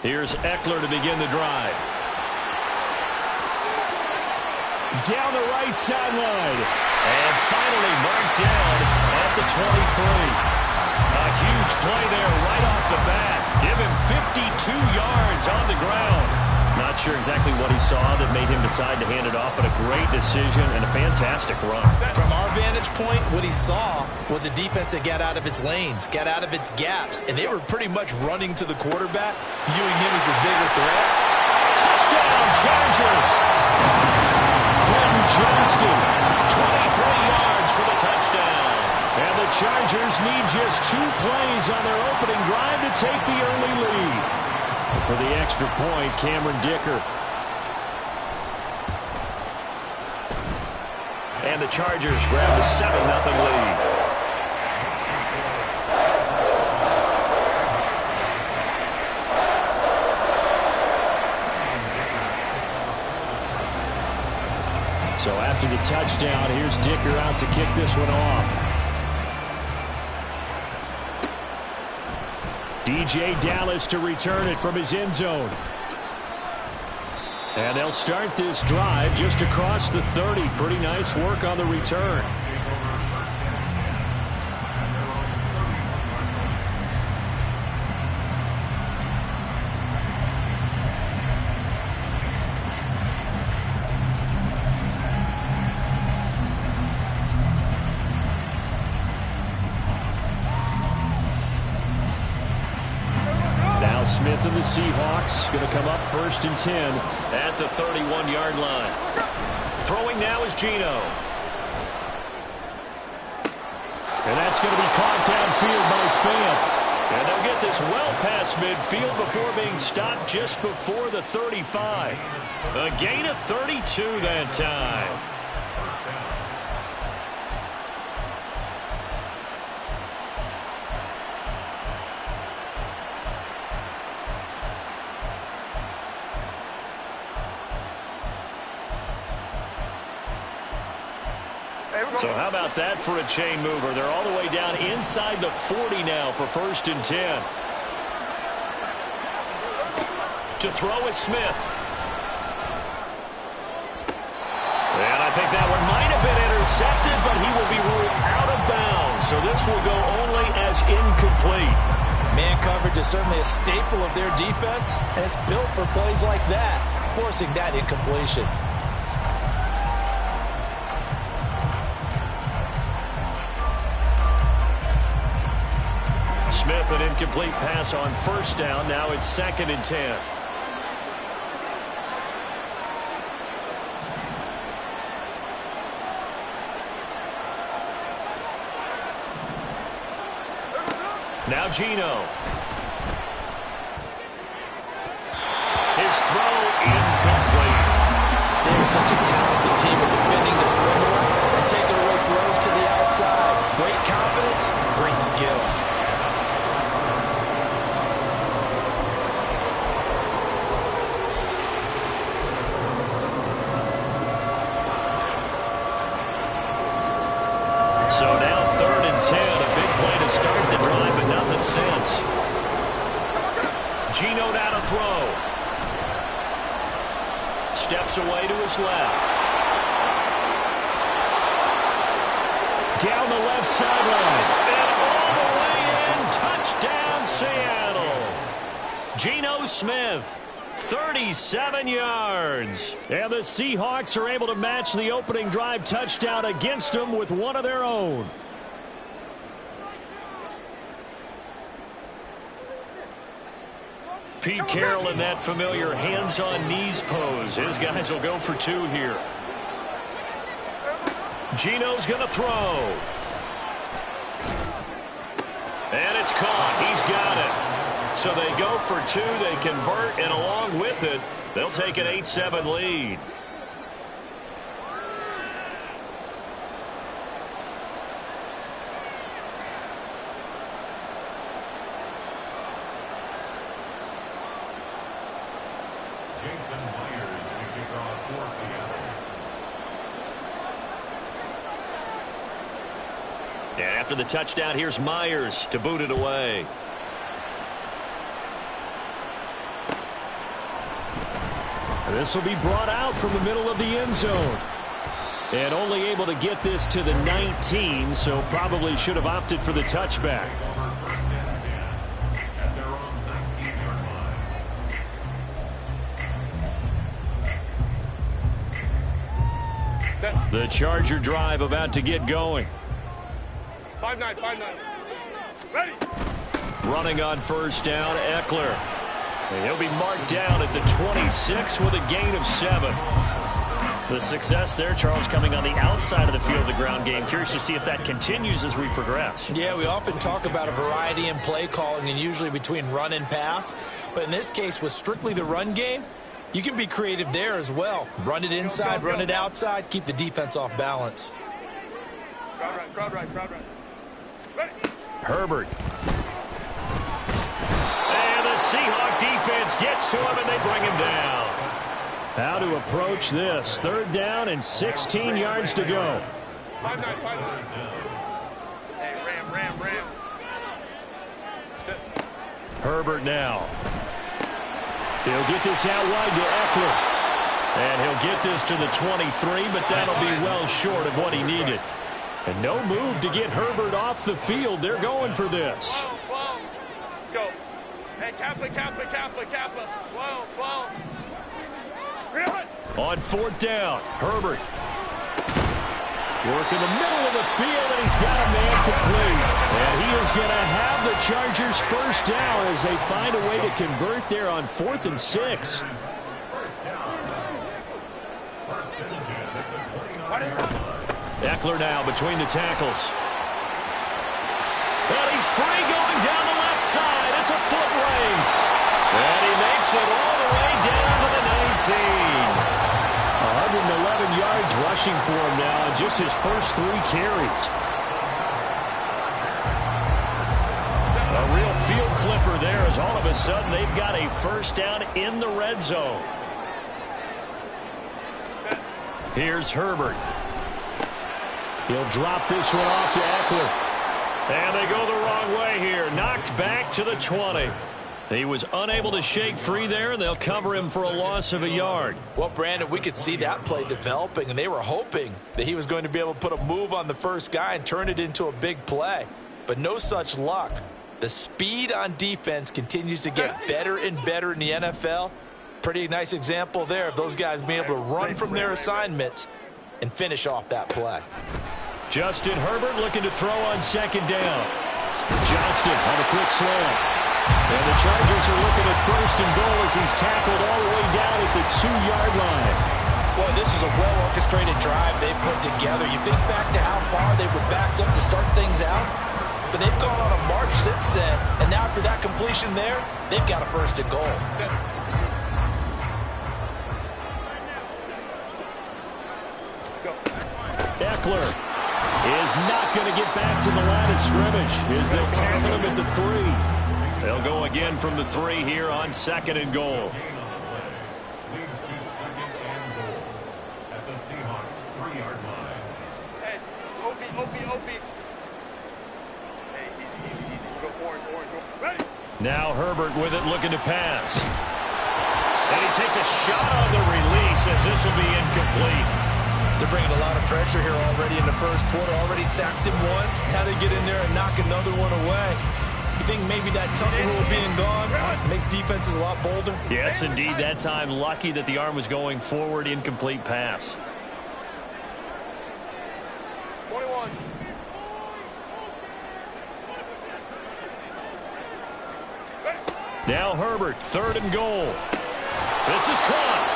Here's Eckler to begin the drive. Down the right sideline. And finally marked down at the 23. A huge play there right off the bat. Give him 52 yards on the ground. Not sure exactly what he saw that made him decide to hand it off, but a great decision and a fantastic run. From our vantage point, what he saw was a defense that got out of its lanes, got out of its gaps, and they were pretty much running to the quarterback, viewing him as the bigger threat. Touchdown, Chargers! Quentin Johnston, 23 yards for the touchdown. And the Chargers need just 2 plays on their opening drive to take the early lead. For the extra point, Cameron Dicker. And the Chargers grab the 7-0 lead. So after the touchdown, here's Dicker out to kick this one off. DJ Dallas to return it from his end zone. And they'll start this drive just across the 30. Pretty nice work on the return. Smith and the Seahawks going to come up 1st and 10 at the 31-yard line. Throwing now is Geno. And that's going to be caught downfield by Fant. And they'll get this well past midfield before being stopped just before the 35. A gain of 32 that time. So how about that for a chain mover? They're all the way down inside the 40 now for 1st and 10. To throw is Smith. And I think that one might have been intercepted, but he will be ruled out of bounds. So this will go only as incomplete. Man coverage is certainly a staple of their defense, and it's built for plays like that, forcing that incompletion. Smith, an incomplete pass on 1st down. Now it's 2nd and 10. Now Geno. His throw incomplete. They're such a talented team at defending the perimeter and taking away throws to the outside. Great confidence, great skill. So now 3rd and 10, a big play to start the drive, but nothing since. Geno now to throw. Steps away to his left. Down the left sideline. And all the way in. Touchdown, Seattle. Geno Smith. 37 yards. And the Seahawks are able to match the opening drive touchdown against them with one of their own. Pete Carroll in that familiar hands-on knees pose. His guys will go for 2 here. Geno's going to throw. And it's caught. He's got it. So they go for 2, they convert, and along with it, they'll take an 8-7 lead. Jason Myers to kick off for Seattle. And after the touchdown, here's Myers to boot it away. This will be brought out from the middle of the end zone. And only able to get this to the 19, so probably should have opted for the touchback. The Charger drive about to get going. 5-9, 5-9. Ready. Running on first down, Eckler. And he'll be marked down at the 26 with a gain of 7. The success there, Charles, coming on the outside of the field of the ground game. Curious to see if that continues as we progress. Yeah, we often talk about a variety in play calling and usually between run and pass. But in this case, with strictly the run game, you can be creative there as well. Run it inside, run it outside, keep the defense off balance. Crowd right. Ready. Herbert. And the Seahawk defense gets to him, and they bring him down. How to approach this. 3rd down and 16 yards to go. 5-9, 5-9. Hey, ram. Herbert now. He'll get this out wide to Eckler. And he'll get this to the 23, but that'll be well short of what he needed. And no move to get Herbert off the field. They're going for this. Whoa. Go. Hey, Kappa. Whoa. Reel it. On 4th down, Herbert. Work in the middle of the field, and he's got a man complete. And he is going to have the Chargers first down as they find a way to convert there on 4th and 6. Eckler now between the tackles. And he's free going down the left side. It's a foot race. And he makes it all the way down to the 19. 111 yards rushing for him now in just his first 3 carries. A real field flipper there as all of a sudden they've got a first down in the red zone. Here's Herbert. He'll drop this one off to Eckler. And they go the wrong way here. Knocked back to the 20. He was unable to shake free there, and they'll cover him for a loss of a yard. Well, Brandon, we could see that play developing, and they were hoping that he was going to be able to put a move on the first guy and turn it into a big play. But no such luck. The speed on defense continues to get better and better in the NFL. Pretty nice example there of those guys being able to run from their assignments and finish off that play. Justin Herbert looking to throw on 2nd down. Johnston on a quick slant. And the Chargers are looking at 1st and goal as he's tackled all the way down at the 2-yard line. Well, this is a well-orchestrated drive they've put together. You think back to how far they were backed up to start things out, but they've gone on a march since then. And now after that completion there, they've got a 1st and goal. Eckler is not going to get back to the line of scrimmage as they'll tackle him at the 3. They'll go again from the 3 here on 2nd and goal. Leads to 2nd and goal at the Seahawks 3-yard line. Hey, OP. Hey, easy. Go orange. Ready. Now Herbert with it looking to pass. And he takes a shot on the release as this will be incomplete. They're bringing a lot of pressure here already in the first quarter. Already sacked him once. Had to get in there and knock another one away. You think maybe that Tucker rule being gone makes defenses a lot bolder? Yes, indeed. That time, lucky that the arm was going forward. Incomplete pass. 21. Now Herbert, 3rd and goal. This is caught.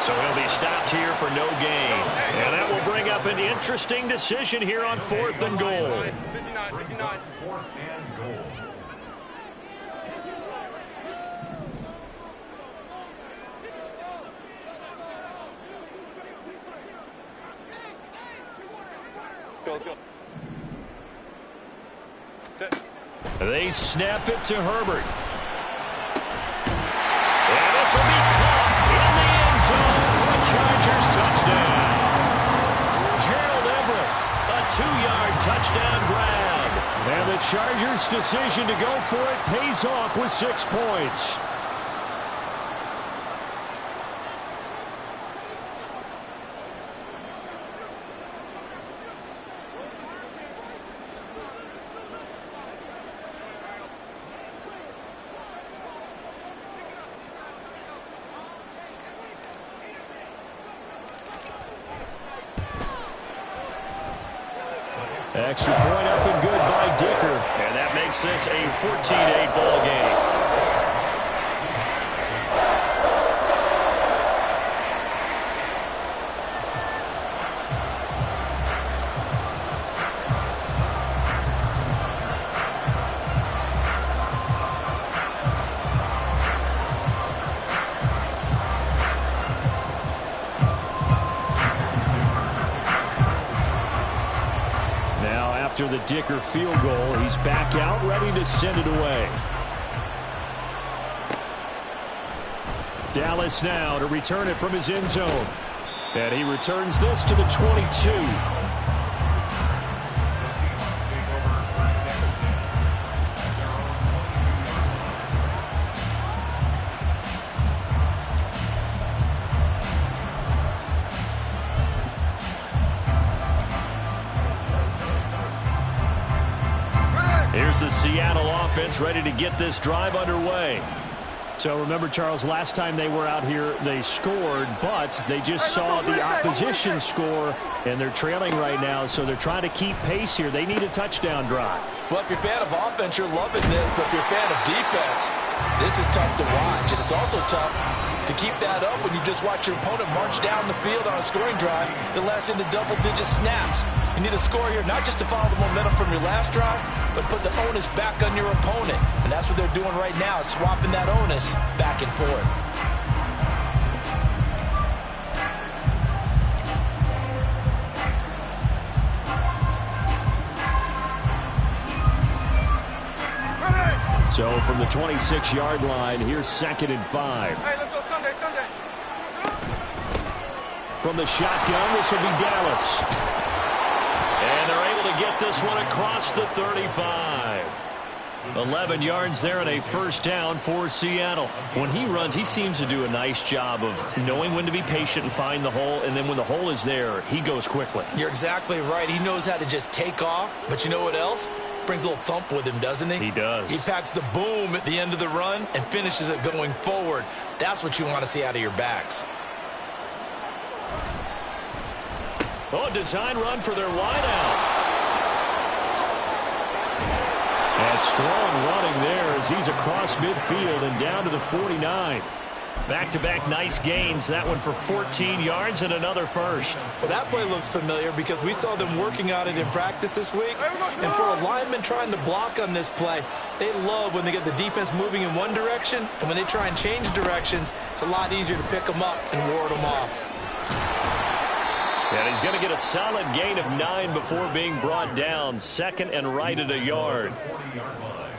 So he'll be stopped here for no gain. And that will bring up an interesting decision here on 4th and goal. 59. 4th and goal. They snap it to Herbert. And this will be caught in the end zone for a Chargers touchdown. Gerald Everett, a 2-yard touchdown grab. And the Chargers' decision to go for it pays off with 6 points. Extra point up and good by Dicker. And that makes this a 14-8 ball game. After the Dicker field goal, he's back out, ready to send it away. Dallas now to return it from his end zone. And he returns this to the 22. Here's the Seattle offense ready to get this drive underway. So remember, Charles, last time they were out here, they scored, but they just saw the opposition score, and they're trailing right now, so they're trying to keep pace here. They need a touchdown drive. Well, if you're a fan of offense, you're loving this, but if you're a fan of defense, this is tough to watch, and it's also tough to keep that up when you just watch your opponent march down the field on a scoring drive that lasts into double-digit snaps. You need a score here, not just to follow the momentum from your last drive, but put the onus back on your opponent. And that's what they're doing right now, swapping that onus back and forth. So from the 26-yard line, here's 2nd and 5. Hey, let's go Sunday. From the shotgun, this will be Dallas. And they're able to get this one across the 35. 11 yards there and a first down for Seattle. When he runs, he seems to do a nice job of knowing when to be patient and find the hole, and then when the hole is there, he goes quickly. You're exactly right. He knows how to just take off, but you know what else? Brings a little thump with him, doesn't he? He does. He packs the boom at the end of the run and finishes it going forward. That's what you want to see out of your backs. Oh, design run for their wideout. And strong running there as he's across midfield and down to the 49. Back-to-back nice gains. That one for 14 yards and another first. Well, that play looks familiar because we saw them working on it in practice this week. And for a lineman trying to block on this play, they love when they get the defense moving in one direction. And when they try and change directions, it's a lot easier to pick them up and ward them off. And he's going to get a solid gain of 9 before being brought down. 2nd and right at a yard.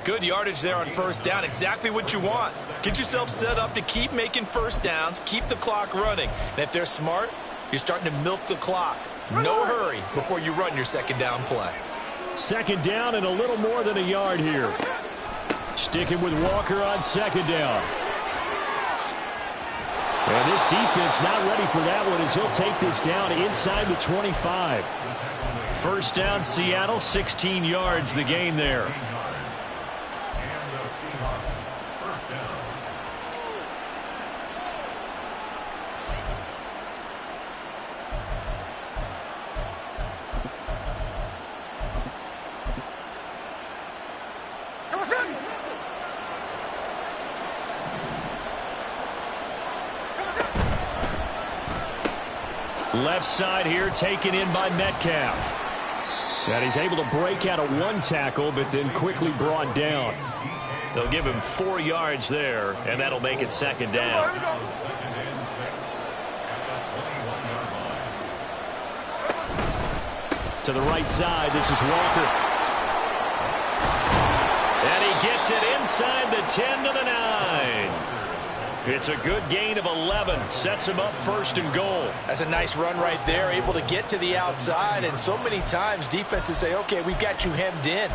Good yardage there on first down. Exactly what you want. Get yourself set up to keep making first downs, keep the clock running. And if they're smart, you're starting to milk the clock. No hurry before you run your second down play. 2nd down and a little more than a yard here. Sticking with Walker on 2nd down. And this defense not ready for that one as he'll take this down inside the 25. First down, Seattle, 16 yards the gain there. Left side here taken in by Metcalf. And he's able to break out of one tackle, but then quickly brought down. They'll give him 4 yards there, and that'll make it 2nd down. To the right side, this is Walker. And he gets it inside the 10 to the 9. It's a good gain of 11. Sets him up 1st and goal. That's a nice run right there, able to get to the outside. And so many times defenses say, okay, we've got you hemmed in.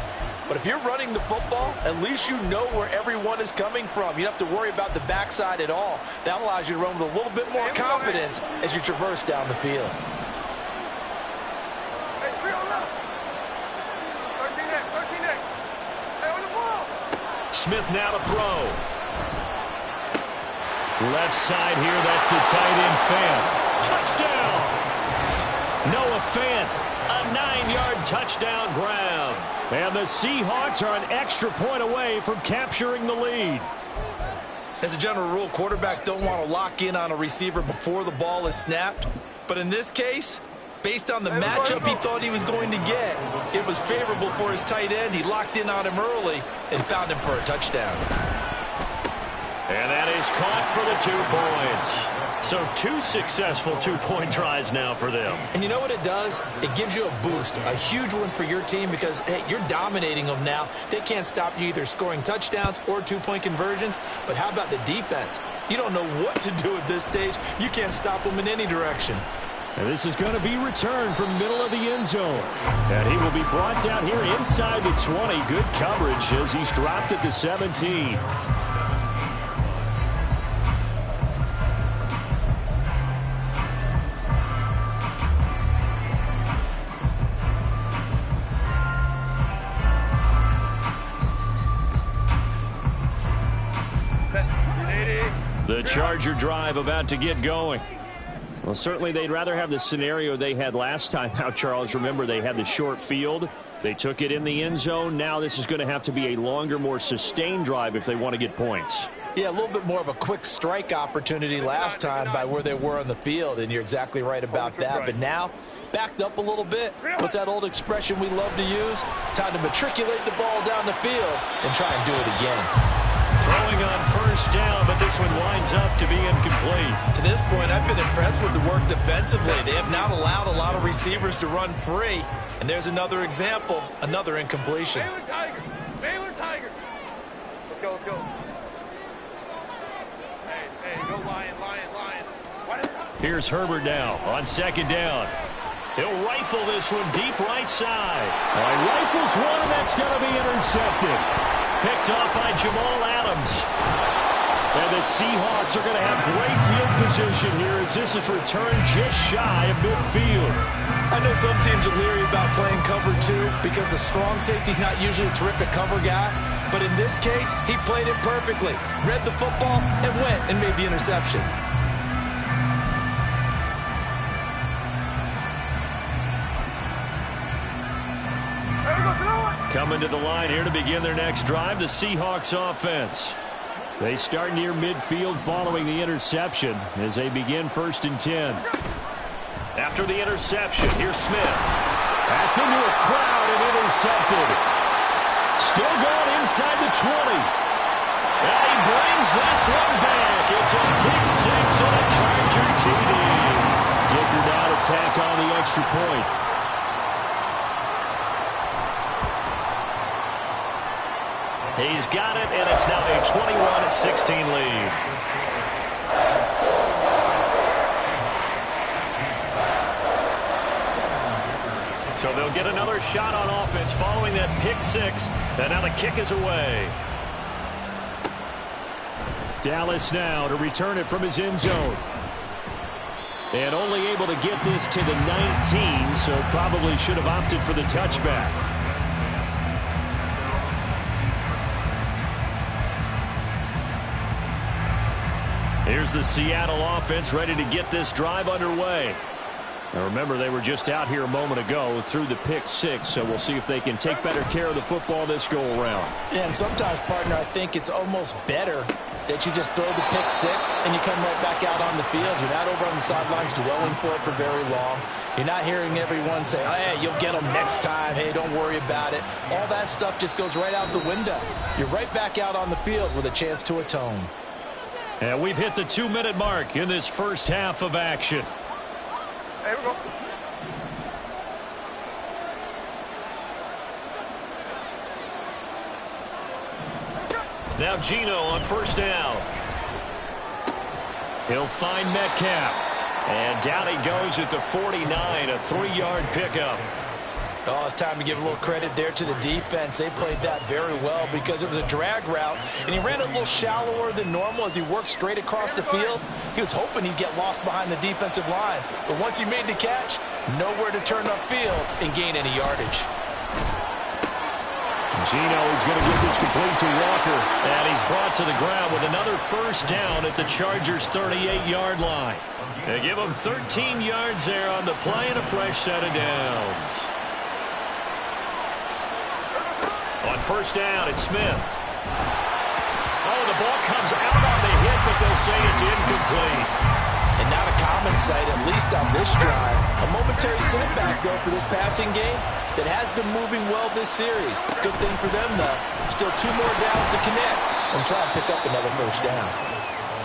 But if you're running the football, at least you know where everyone is coming from. You don't have to worry about the backside at all. That allows you to run with a little bit more confidence as you traverse down the field. Hey, 3 on left. 13 next. Hey, on the ball. Smith now to throw. Left side here, that's the tight end Fant. Touchdown! Noah Fant, 9-yard touchdown grab. And the Seahawks are an extra point away from capturing the lead. As a general rule, quarterbacks don't want to lock in on a receiver before the ball is snapped. But in this case, based on the matchup he thought he was going to get, it was favorable for his tight end. He locked in on him early and found him for a touchdown. And that is caught for the 2 points. So 2 successful two-point tries now for them. And you know what it does? It gives you a boost, a huge one for your team because, hey, you're dominating them now. They can't stop you either scoring touchdowns or 2-point conversions. But how about the defense? You don't know what to do at this stage. You can't stop them in any direction. And this is going to be returned from middle of the end zone. And he will be brought down here inside the 20. Good coverage as he's dropped at the 17. The Charger drive about to get going. Well, certainly they'd rather have the scenario they had last time out, Charles. Remember, they had the short field. They took it in the end zone. Now this is going to have to be a longer, more sustained drive if they want to get points. Yeah, a little bit more of a quick strike opportunity last time by where they were on the field, and you're exactly right about that. But now, backed up a little bit. What's that old expression we love to use? Time to matriculate the ball down the field and try and do it again. Throwing on first down, but this one winds up to be incomplete. To this point, I've been impressed with the work defensively. They have not allowed a lot of receivers to run free. And there's another example, another incompletion. Baylor Tigers. Baylor Tigers. Let's go, let's go. Hey, go Lion. Here's Herbert now on second down. He'll rifle this one deep right side. Rifles one, and that's going to be intercepted. Picked off by Jamal Adams. And the Seahawks are going to have great field position here as this is returned just shy of midfield. I know some teams are leery about playing cover 2 because the strong safety's not usually a terrific cover guy. But in this case, he played it perfectly. Read the football and went and made the interception. Coming to the line here to begin their next drive, the Seahawks offense. They start near midfield following the interception as they begin 1st and 10. After the interception, here's Smith. That's into a crowd and intercepted. Still going inside the 20. And he brings this one back. It's a pick 6 and a Charger TD. Dicker down to tack on the extra point. He's got it, and it's now a 21-16 lead. So they'll get another shot on offense following that pick 6, and now the kick is away. Dallas now to return it from his end zone. And only able to get this to the 19, so probably should have opted for the touchback. Here's the Seattle offense ready to get this drive underway. Now remember, they were just out here a moment ago through the pick 6, so we'll see if they can take better care of the football this go-around. Yeah, and sometimes, partner, I think it's almost better that you just throw the pick 6 and you come right back out on the field. You're not over on the sidelines dwelling for it for very long. You're not hearing everyone say, oh, hey, you'll get them next time. Hey, don't worry about it. All that stuff just goes right out the window. You're right back out on the field with a chance to atone. And we've hit the 2-minute mark in this first half of action. Hey, we go. Now Geno on first down. He'll find Metcalf. And down he goes at the 49, a 3-yard pickup. Oh, it's time to give a little credit there to the defense. They played that very well because it was a drag route, and he ran a little shallower than normal as he worked straight across the field. He was hoping he'd get lost behind the defensive line, but once he made the catch, nowhere to turn upfield and gain any yardage. Geno is going to get this complete to Walker. And he's brought to the ground with another first down at the Chargers' 38-yard line. They give him 13 yards there on the play and a fresh set of downs. On first down, it's Smith. Oh, the ball comes out on the hit, but they'll say it's incomplete. And not a common sight, at least on this drive. A momentary setback, though, for this passing game that has been moving well this series. Good thing for them, though. Still 2 more downs to connect and try and pick up another first down.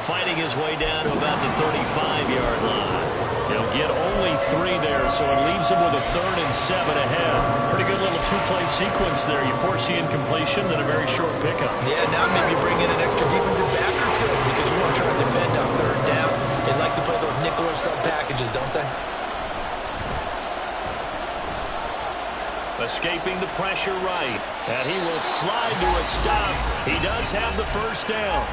Fighting his way down to about the 35-yard line. He'll get only 3 there, so it leaves him with a 3rd and 7 ahead. Pretty good little 2-play sequence there. You force the incompletion, then a very short pickup. Yeah, now maybe bring in an extra defensive back or 2 because you want to try and defend on 3rd down. They like to play those nickel or sub packages, don't they? Escaping the pressure right. And he will slide to a stop. He does have the first down.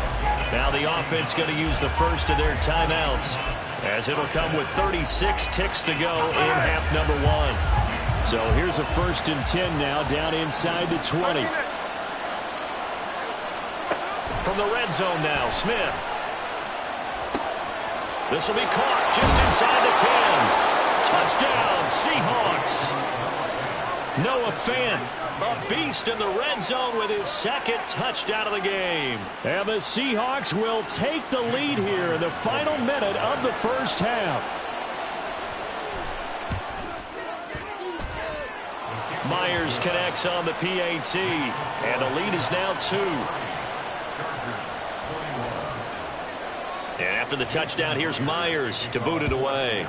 Now the offense going to use the first of their timeouts, as it'll come with 36 ticks to go in half number 1. So here's a 1st and 10 now, down inside the 20. From the red zone now, Smith. This will be caught just inside the 10. Touchdown, Seahawks. Noah Fant, a beast in the red zone with his 2nd touchdown of the game. And the Seahawks will take the lead here in the final minute of the first half. Myers connects on the PAT, and the lead is now 2. And after the touchdown, here's Myers to boot it away.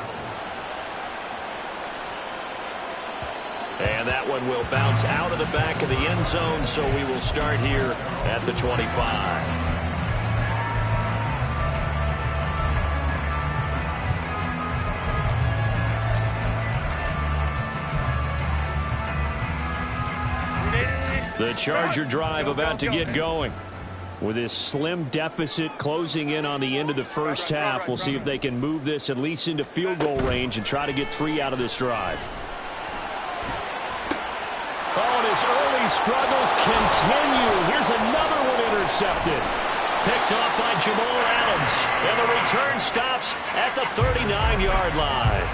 And that one will bounce out of the back of the end zone, so we will start here at the 25. The Charger drive about to get going. With this slim deficit closing in on the end of the first half, we'll see if they can move this at least into field goal range and try to get 3 out of this drive. Oh, and his early struggles continue. Here's another one intercepted. Picked off by Jamal Adams. And the return stops at the 39-yard line.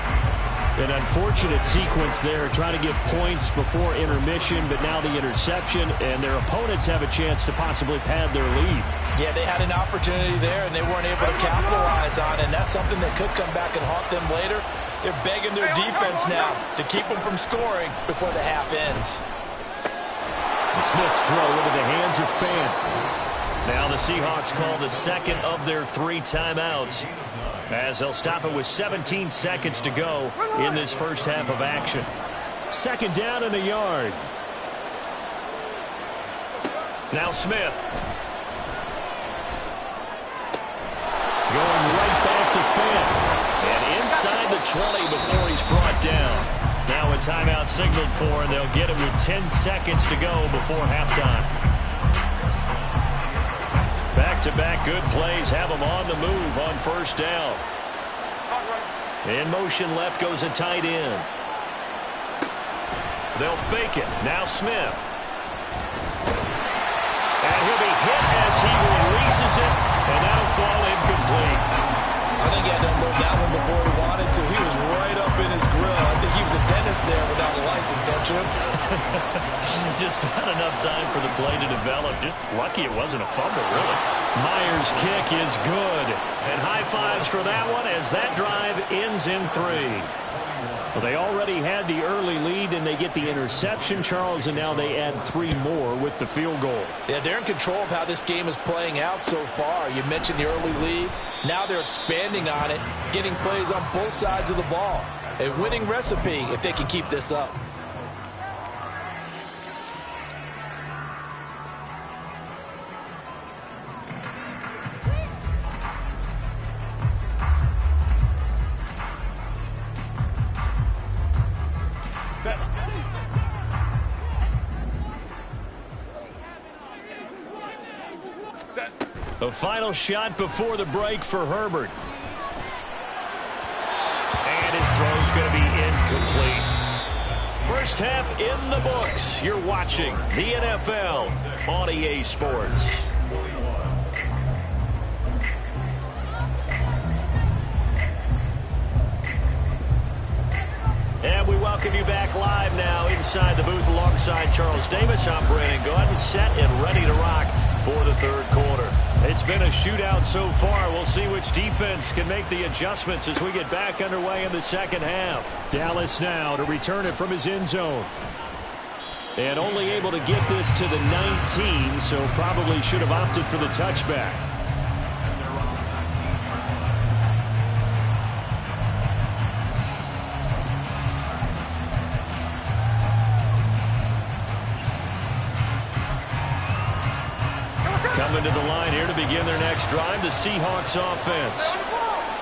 An unfortunate sequence there, trying to get points before intermission, but now the interception, and their opponents have a chance to possibly pad their lead. Yeah, they had an opportunity there, and they weren't able to capitalize on it, and that's something that could come back and haunt them later. They're begging their defense now to keep them from scoring before the half ends. Smith's throw into the hands of Fant. Now the Seahawks call the 2nd of their 3 timeouts, as they'll stop it with 17 seconds to go in this first half of action. 2nd down and a yard. Now Smith. Going right back to Fant. And inside the 20 before he's brought down. Now a timeout signaled for, and they'll get it with 10 seconds to go before halftime. Back-to-back good plays have them on the move on first down. In motion left goes a tight end. They'll fake it. Now Smith. And he'll be hit as he releases it, and that'll fall incomplete. I think he had to unload that one before he wanted to. He was right up in his grill. I think he was a dentist there without a license, don't you? Just not enough time for the play to develop. Just lucky it wasn't a fumble, really. Myers' kick is good. And high fives for that one as that drive ends in 3. Well, they already had the early lead, and they get the interception, Charles, and now they add 3 more with the field goal. Yeah, they're in control of how this game is playing out so far. You mentioned the early lead. Now they're expanding on it, getting plays on both sides of the ball. A winning recipe if they can keep this up. The final shot before the break for Herbert. And his throw's going to be incomplete. First half in the books. You're watching the NFL on EA Sports. And we welcome you back live now inside the booth alongside Charles Davis. I'm Brandon Gaudin, set and ready to rock for the third quarter. It's been a shootout so far. We'll see which defense can make the adjustments as we get back underway in the second half. Dallas now to return it from his end zone. And only able to get this to the 19, so probably should have opted for the touchback. Coming to the line here to begin their next drive, the Seahawks offense.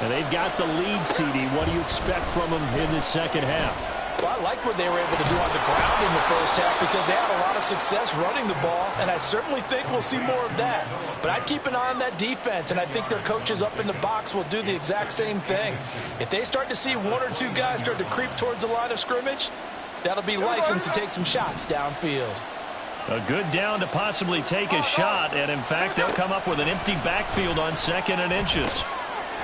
And they've got the lead, CD. What do you expect from them in the second half? Well, I like what they were able to do on the ground in the first half because they had a lot of success running the ball, and I certainly think we'll see more of that. But I'd keep an eye on that defense, and I think their coaches up in the box will do the exact same thing. If they start to see one or two guys start to creep towards the line of scrimmage, that'll be license to take some shots downfield. A good down to possibly take a shot, and in fact, they'll come up with an empty backfield on 2nd and inches.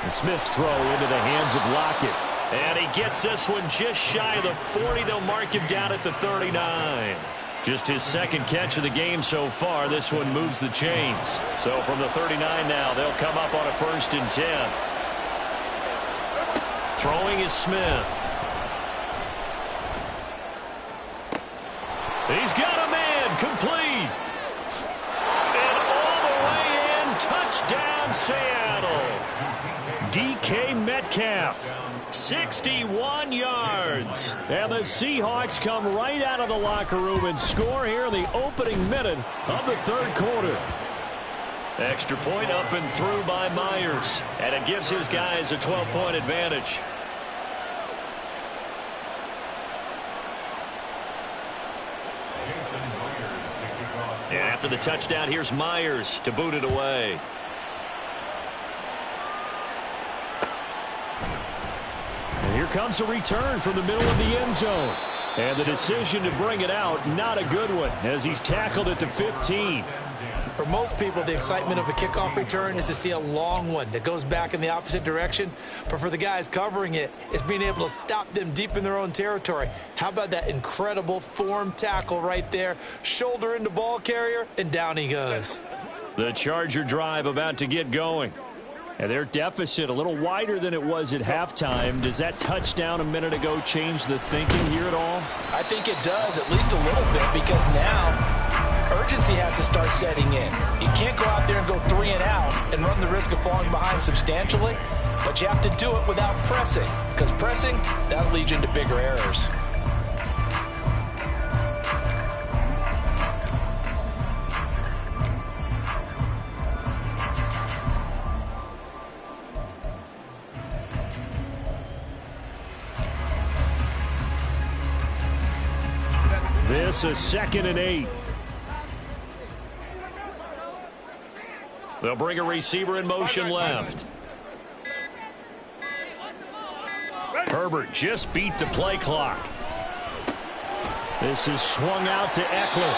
And Smith's throw into the hands of Lockett. And he gets this one just shy of the 40. They'll mark him down at the 39. Just his second catch of the game so far. This one moves the chains. So from the 39 now, they'll come up on a 1st and 10. Throwing is Smith. He's got a man, complete. And all the way in, touchdown Seattle. DK Metcalf, 61 yards. And the Seahawks come right out of the locker room and score here in the opening minute of the third quarter. Extra point up and through by Myers. And it gives his guys a 12-point advantage. And after the touchdown, here's Myers to boot it away. And here comes a return from the middle of the end zone. And the decision to bring it out, not a good one, as he's tackled at the 15. For most people, the excitement of a kickoff return is to see a long one that goes back in the opposite direction. But for the guys covering it, it's being able to stop them deep in their own territory. How about that incredible form tackle right there? Shoulder into ball carrier, and down he goes. The Charger drive about to get going. And their deficit a little wider than it was at halftime. Does that touchdown a minute ago change the thinking here at all? I think it does, at least a little bit, because now urgency has to start setting in. You can't go out there and go 3 and out and run the risk of falling behind substantially, but you have to do it without pressing, because pressing, that'll lead you into bigger errors. This is 2nd and 8. They'll bring a receiver in motion left. Herbert just beat the play clock. This is swung out to Eckler.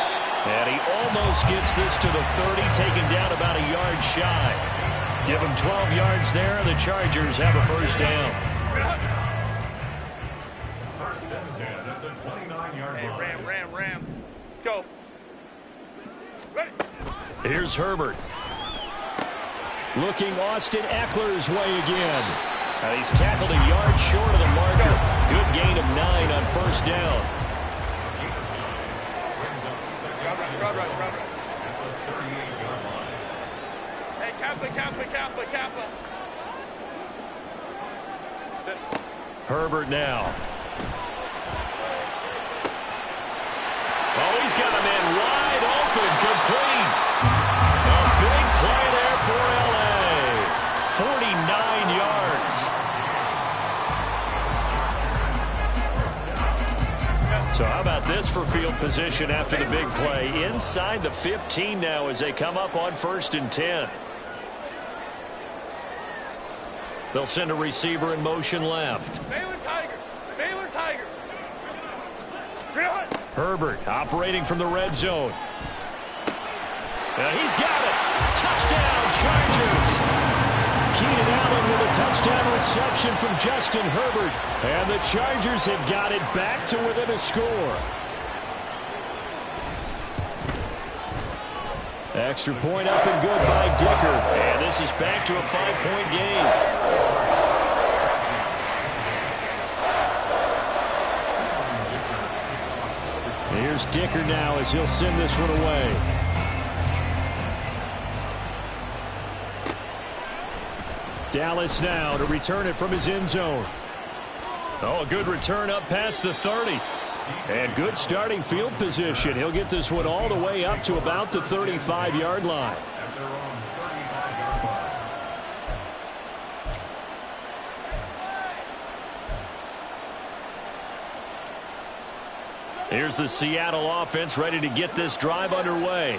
And he almost gets this to the 30, taken down about a yard shy. Give him 12 yards there. The Chargers have a first down. First and 10 at the 29-yard line. Ram. Let's go. Ready. Here's Herbert. Looking Austin Eckler's way again. And he's tackled a yard short of the marker. Good gain of 9 on first down. Run. Hey, Kappa. Herbert now. Oh, he's got a man wide open, complete. A big play there for L.A. 49 yards. So how about this for field position after the big play? Inside the 15 now as they come up on 1st and 10. They'll send a receiver in motion left. Baylor Tiger. Herbert operating from the red zone. He's got it. Touchdown, Chargers. Keenan Allen with a touchdown. touchdown reception from Justin Herbert. And the Chargers have got it back to within a score. Extra point up and good by Dicker. And this is back to a 5-point game. Here's Dicker now as he'll send this one away. Dallas now to return it from his end zone. Oh, a good return up past the 30. And good starting field position. He'll get this one all the way up to about the 35-yard line. Here's the Seattle offense ready to get this drive underway.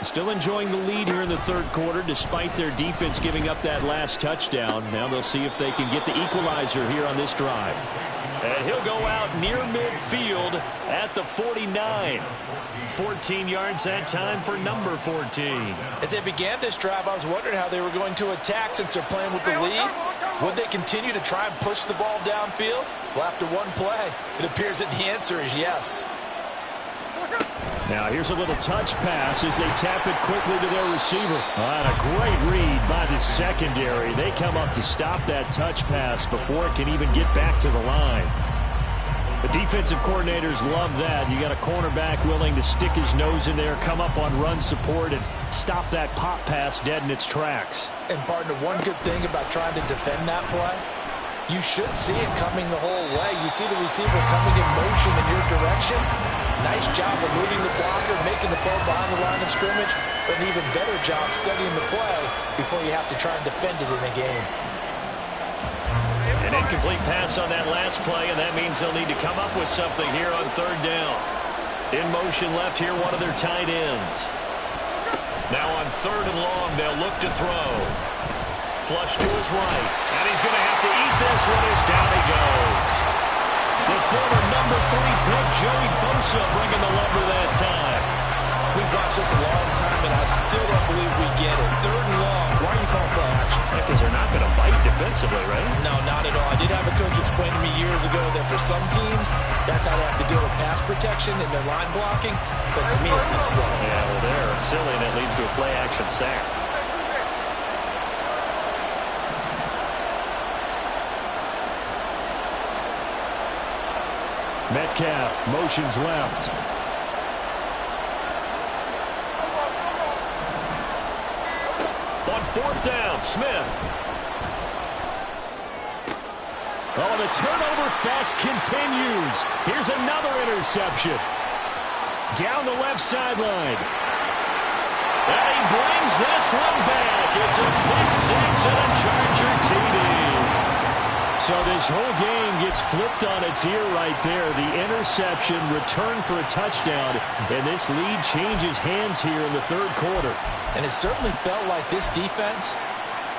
Still enjoying the lead here in the third quarter despite their defense giving up that last touchdown. Now they'll see if they can get the equalizer here on this drive. And he'll go out near midfield at the 49. 14 yards that time for number 14. As they began this drive, I was wondering how they were going to attack since they're playing with the lead. Would they continue to try and push the ball downfield? Well, after one play, it appears that the answer is yes. Now here's a little touch pass as they tap it quickly to their receiver. And a great read by the secondary. They come up to stop that touch pass before it can even get back to the line. The defensive coordinators love that. You got a cornerback willing to stick his nose in there, come up on run support, and stop that pop pass dead in its tracks. And partner, one good thing about trying to defend that play, you should see it coming the whole way. You see the receiver coming in motion in your direction. Nice job of moving the blocker, making the play behind the line of scrimmage, but an even better job studying the play before you have to try and defend it in a game. An incomplete pass on that last play, and that means they'll need to come up with something here on third down. In motion left here, one of their tight ends. Now on third and long, they'll look to throw. Flush to his right, and he's going to have to eat this one as down he goes. The former number 3 pick, Joey Bosa, bringing the lumber that time. We've watched this a long time, and I still don't believe we get it. Third and long. Why are you calling play action? Because they're not going to bite defensively, right? No, not at all. I did have a coach explain to me years ago that for some teams, that's how they have to deal with pass protection and their line blocking. But to me, it seems silly. Yeah, well, they're silly, and it leads to a play-action sack. Metcalf motions left. On fourth down, Smith. Oh, the turnover fest continues. Here's another interception. Down the left sideline. And he brings this one back. It's a pick six and a Charger TD. So this whole game gets flipped on its ear right there. The interception, return for a touchdown, and this lead changes hands here in the third quarter. And it certainly felt like this defense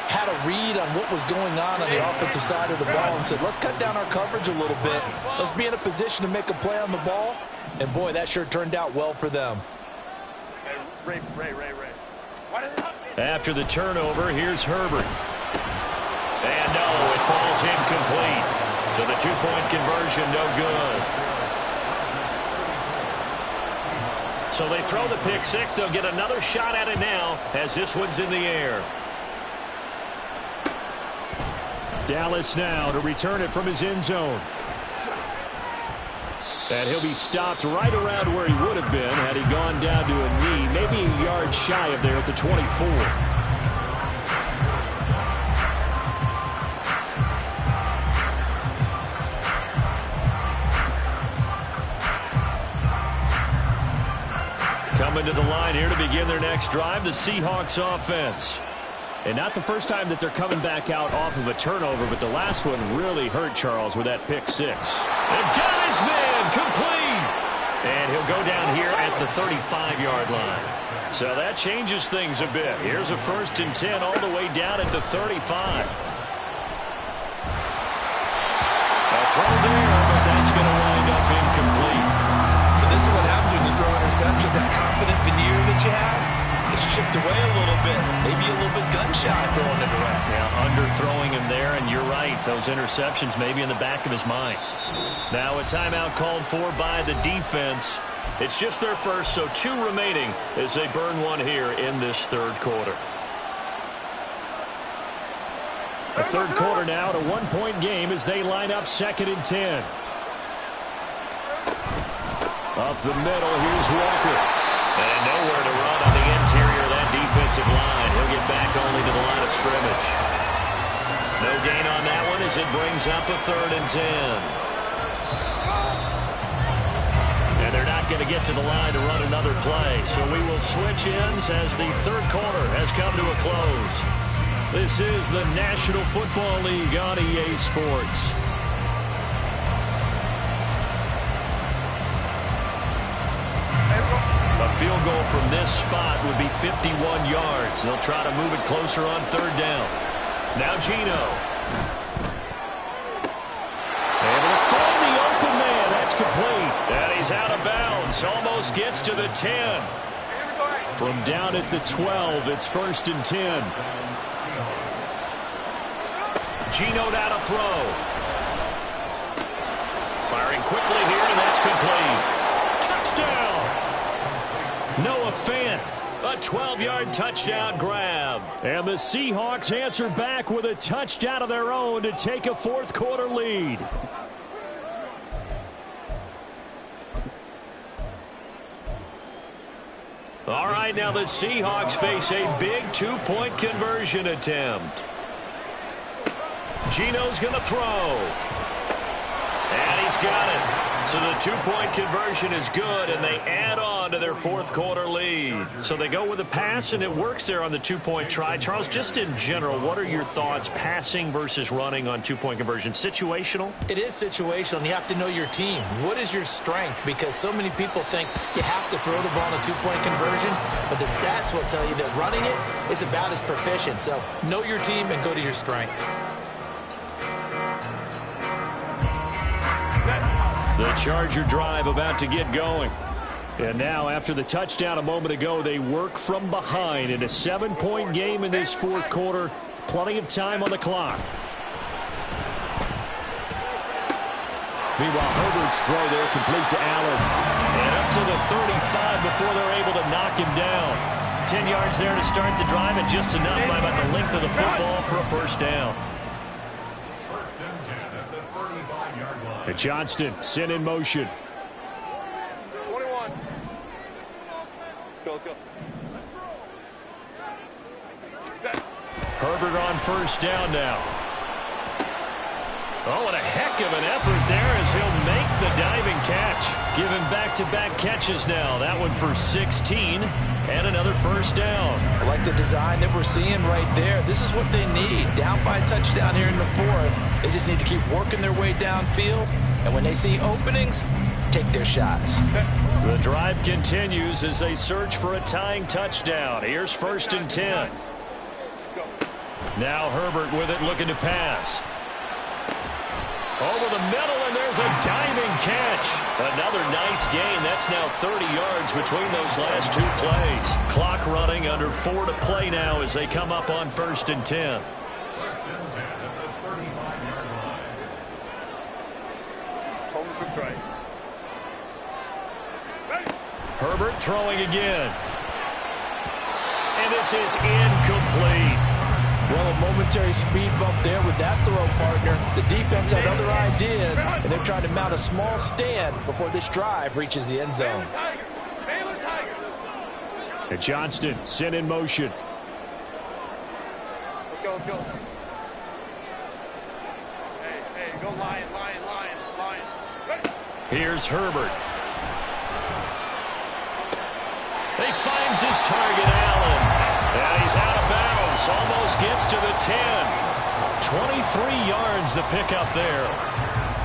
had a read on what was going on the offensive side of the ball and said, let's cut down our coverage a little bit. Let's be in a position to make a play on the ball. And, boy, that sure turned out well for them. Ray. After the turnover, here's Herbert. And no, it falls incomplete. So the two-point conversion, no good. So they throw the pick six. They'll get another shot at it now as this one's in the air. Dallas now to return it from his end zone. And he'll be stopped right around where he would have been had he gone down to a knee, maybe a yard shy of there at the 24. Coming to the line here to begin their next drive, the Seahawks offense. And not the first time that they're coming back out off of a turnover, but the last one really hurt Charles with that pick six. And got his man complete. And he'll go down here at the 35-yard line. So that changes things a bit. Here's a 1st and 10 all the way down at the 35. A throw there, but that's going to wind up incomplete. So this is what happens when you throw interceptions, that confident veneer that you have. It's chipped away a little bit, maybe a little bit gun-shy throwing it around. Yeah, underthrowing him there, and Those interceptions may be in the back of his mind. Now a timeout called for by the defense. It's just their first, so 2 remaining as they burn one here in this third quarter. A third quarter now, at a 1-point game as they line up 2nd and 10. Up the middle, here's Walker. And nowhere to run on the interior of that defensive line. He'll get back only to the line of scrimmage. No gain on that one as it brings up a 3rd and 10. And they're not going to get to the line to run another play. So we will switch ends as the third quarter has come to a close. This is the National Football League on EA Sports. A field goal from this spot would be 51 yards. They'll try to move it closer on 3rd down. Now Geno. Able to find the open man. That's complete. And he's out of bounds. Almost gets to the 10. From down at the 12, it's 1st and 10. Geno down to throw. Firing quickly here, and that's complete. Touchdown! Noah Fant, a 12-yard touchdown grab. And the Seahawks answer back with a touchdown of their own to take a fourth quarter lead. All right, now the Seahawks face a big 2-point conversion attempt. Geno's going to throw. And he's got it. So the 2-point conversion is good, and they add on to their fourth quarter lead. So they go with a pass, and it works there on the 2-point try. Charles, just in general, what are your thoughts passing versus running on 2-point conversion? Situational? It is situational, and you have to know your team. What is your strength? Because so many people think you have to throw the ball in a 2-point conversion, but the stats will tell you that running it is about as proficient. So know your team and go to your strength. The Charger drive about to get going. And now, after the touchdown a moment ago, they work from behind in a 7-point game in this fourth quarter. Plenty of time on the clock. Meanwhile, Herbert's throw there complete to Allen. And up to the 35 before they're able to knock him down. 10 yards there to start the drive, and just enough by about the length of the football for a first down. And Johnston sent in motion. 21. Let's go. Herbert on first down now. Oh, and a heck of an effort there as he'll make the diving catch. Giving back-to-back catches now. That one for 16 and another first down. I like the design that we're seeing right there. This is what they need. Down by a touchdown here in the fourth. They just need to keep working their way downfield. And when they see openings, take their shots. The drive continues as they search for a tying touchdown. Here's 1st and 10. Now Herbert with it, looking to pass. Over the middle, and there's a diving catch. Another nice gain. That's now 30 yards between those last 2 plays. Clock running, under 4 to play now as they come up on 1st and 10. Herbert throwing again. And this is incomplete. Well, a momentary speed bump there with that throw, partner. The defense had other ideas, and they're trying to mount a small stand before this drive reaches the end zone. And Johnston sent in motion. Let's go. Hey, go Lion. Here's Herbert. He finds his target, Allen. And he's out of bounds. Almost gets to the 10. 23 yards the pickup there.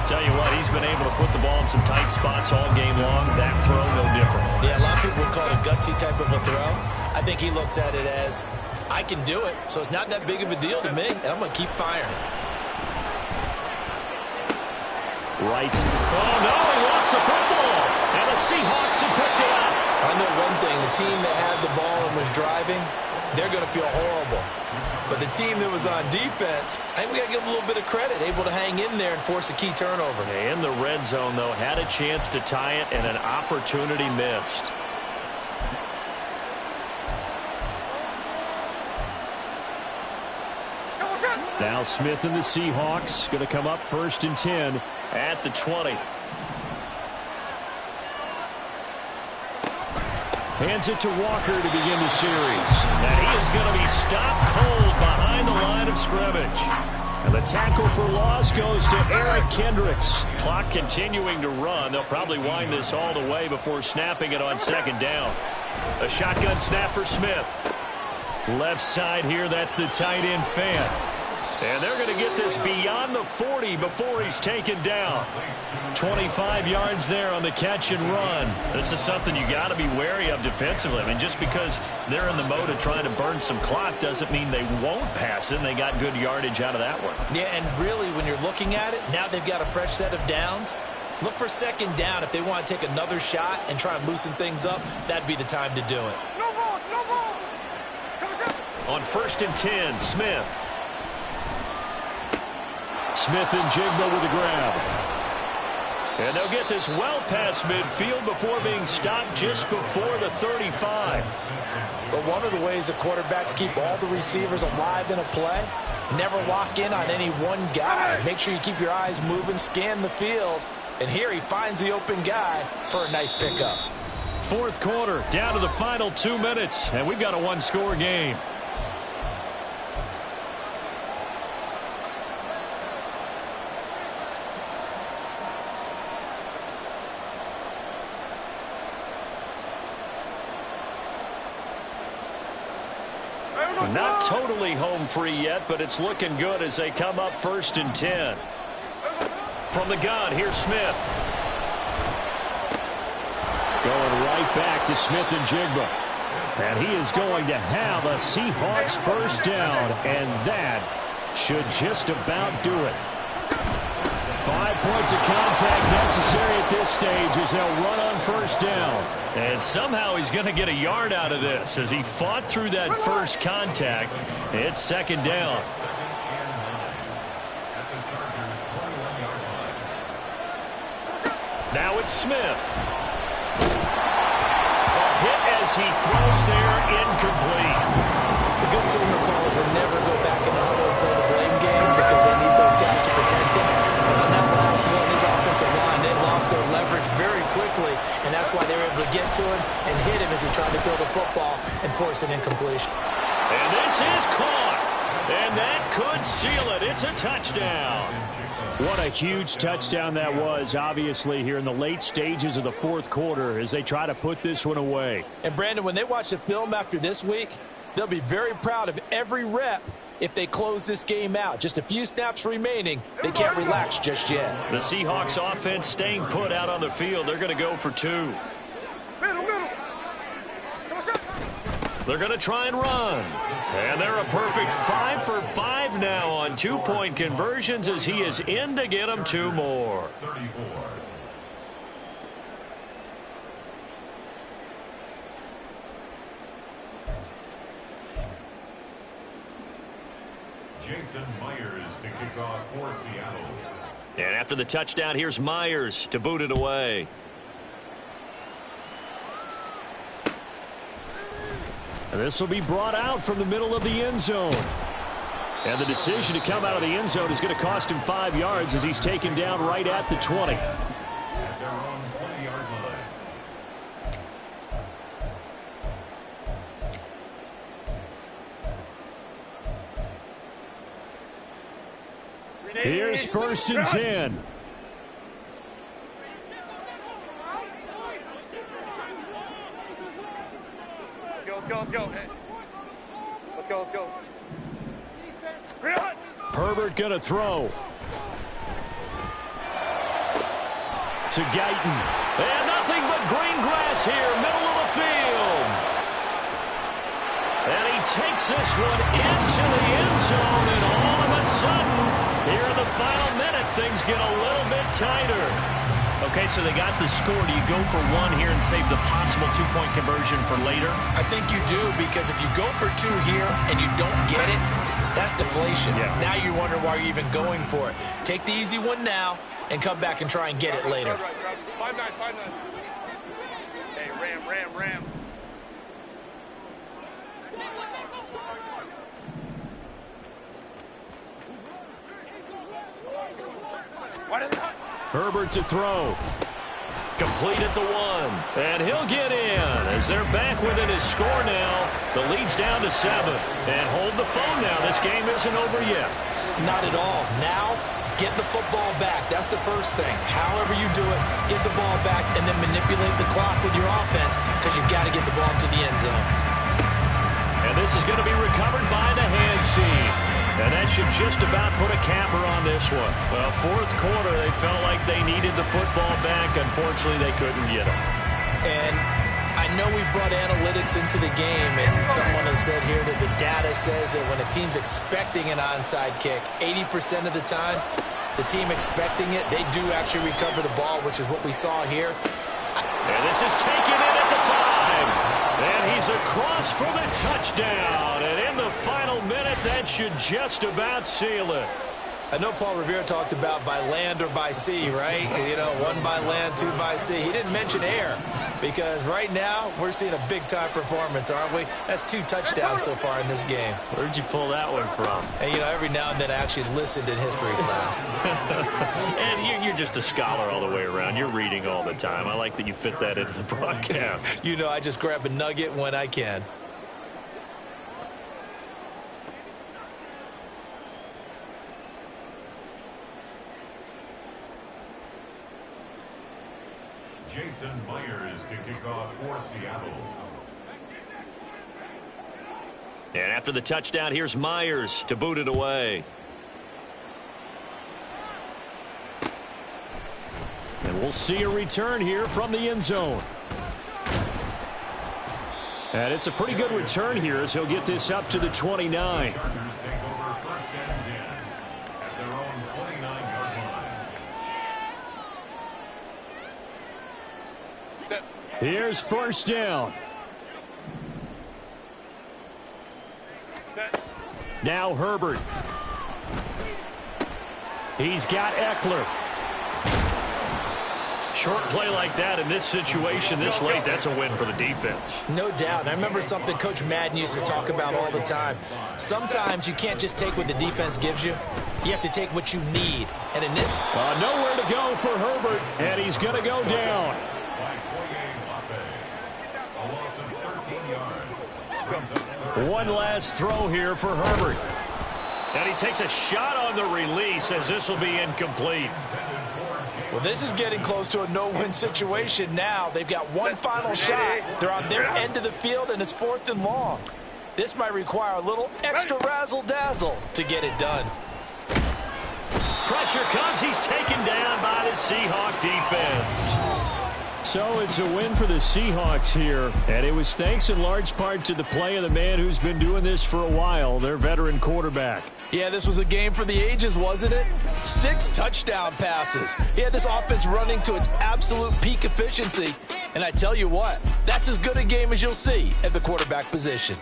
Tell you what, he's been able to put the ball in some tight spots all game long. That throw, no different. Yeah, a lot of people would call it a gutsy type of a throw. I think he looks at it as, I can do it, so it's not that big of a deal to me, and I'm going to keep firing. Right. Oh, no, he lost the football. And the Seahawks have picked it up. I know one thing, the team that had the ball and was driving, they're going to feel horrible. But the team that was on defense, I think we got to give them a little bit of credit, able to hang in there and force a key turnover. In the red zone, though, had a chance to tie it and an opportunity missed. Now Smith and the Seahawks going to come up 1st and 10 at the 20. Hands it to Walker to begin the series. And he is going to be stopped cold behind the line of scrimmage. And the tackle for loss goes to Eric Kendricks. Clock continuing to run. They'll probably wind this all the way before snapping it on 2nd down. A shotgun snap for Smith. Left side here, that's the tight end Fant. And they're going to get this beyond the 40 before he's taken down. 25 yards there on the catch and run. This is something you got to be wary of defensively. I mean, just because they're in the mode of trying to burn some clock doesn't mean they won't pass it. And they got good yardage out of that one. Yeah, and really, when you're looking at it, now they've got a fresh set of downs. Look for 2nd down. If they want to take another shot and try and loosen things up, that'd be the time to do it. No ball, no ball. On 1st and 10, Smith. Smith and Jigba with the grab. And they'll get this well past midfield before being stopped just before the 35. But one of the ways the quarterbacks keep all the receivers alive in a play, never lock in on any one guy. Make sure you keep your eyes moving, scan the field. And here he finds the open guy for a nice pickup. 4th quarter, down to the final 2 minutes, and we've got a one-score game. Not totally home free yet, but it's looking good as they come up 1st and 10. From the gun, here's Smith. Going right back to Smith and Jigba. And he is going to have a Seahawks 1st down, and that should just about do it. 5 points of contact necessary at this stage as they'll run on 1st down. And somehow he's going to get a yard out of this as he fought through that first contact. It's 2nd down. Now it's Smith. A hit as he throws there, incomplete. The good signal calls will never go back in the huddle and play the blame game because they need those guys to protect them. But on that last one, his offensive line, they lost their leverage very quickly, and that's why they were able to get to him and hit him as he tried to throw the football and force an incompletion. And this is caught, and that could seal it. It's a touchdown. What a huge touchdown that was, obviously, here in the late stages of the 4th quarter as they try to put this one away. And, Brandon, when they watch the film after this week, they'll be very proud of every rep if they close this game out. Just a few snaps remaining. They can't relax just yet. The Seahawks offense staying put out on the field. They're going to go for 2. Middle. They're going to try and run. And they're a perfect 5 for 5 now on 2-point conversions as he is in to get them 2 more. 34. Jason Myers to kick off for Seattle. And after the touchdown, here's Myers to boot it away. And this will be brought out from the middle of the end zone. And the decision to come out of the end zone is going to cost him 5 yards as he's taken down right at the 20. At their own 20-yard line. Here's 1st and 10. Let's go. Hey. Let's go. Herbert going to throw. To Guyton. And nothing but green grass here, middle of the field. And he takes this one into the end zone, and all of a sudden, here in the final minute, things get a little bit tighter. Okay, so they got the score. Do you go for one here and save the possible two-point conversion for later? I think you do, because if you go for two here and you don't get it, that's deflation. Yeah. Now you wonder why you're even going for it. Take the easy one now and come back and try and get it later. 5-9. Hey, ram. Herbert to throw. Complete at the one. And he'll get in as they're back within his score now. The lead's down to 7. And hold the phone now. This game isn't over yet. Not at all. Now, get the football back. That's the first thing. However you do it, get the ball back and then manipulate the clock with your offense, because you've got to get the ball to the end zone. And this is going to be recovered by the hands team. And that should just about put a capper on this one. Well, fourth quarter, they felt like they needed the football back. Unfortunately, they couldn't get it. And I know we brought analytics into the game, and someone has said here that the data says that when a team's expecting an onside kick, 80% of the time, the team expecting it, they do actually recover the ball, which is what we saw here. And this is taken in at the 5. And he's across for the touchdown. And in the final minute, that should just about seal it. I know Paul Revere talked about by land or by sea, right? You know, 1 by land, 2 by sea. He didn't mention air, because right now we're seeing a big-time performance, aren't we? That's 2 touchdowns so far in this game. Where'd you pull that one from? And, you know, every now and then I actually listened in history class. And you're just a scholar all the way around. You're reading all the time. I like that you fit that into the broadcast. You know, I just grab a nugget when I can. Jason Myers to kick off for Seattle. And after the touchdown, here's Myers to boot it away. And we'll see a return here from the end zone. And it's a pretty good return here as he'll get this up to the 29. Chargers take over 1st and 10 at their own 29-yard line. Here's 1st down. Now Herbert. He's got Eckler. Short play like that in this situation this late, that's a win for the defense. No doubt. I remember something Coach Madden used to talk about all the time. Sometimes you can't just take what the defense gives you. You have to take what you need. And in nowhere to go for Herbert, and he's going to go down. One last throw here for Herbert. And he takes a shot on the release as this will be incomplete. Well, this is getting close to a no-win situation now. They've got one final shot. They're on their end of the field, and it's 4th and long. This might require a little extra razzle-dazzle to get it done. Pressure comes. He's taken down by the Seahawk defense. So it's a win for the Seahawks here, and it was thanks in large part to the play of the man who's been doing this for a while, their veteran quarterback. Yeah, this was a game for the ages, wasn't it? 6 touchdown passes. He had this offense running to its absolute peak efficiency, and I tell you what, that's as good a game as you'll see at the quarterback position.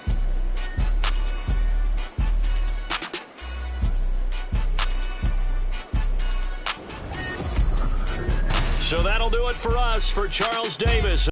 So that'll do it for us. For Charles Davis.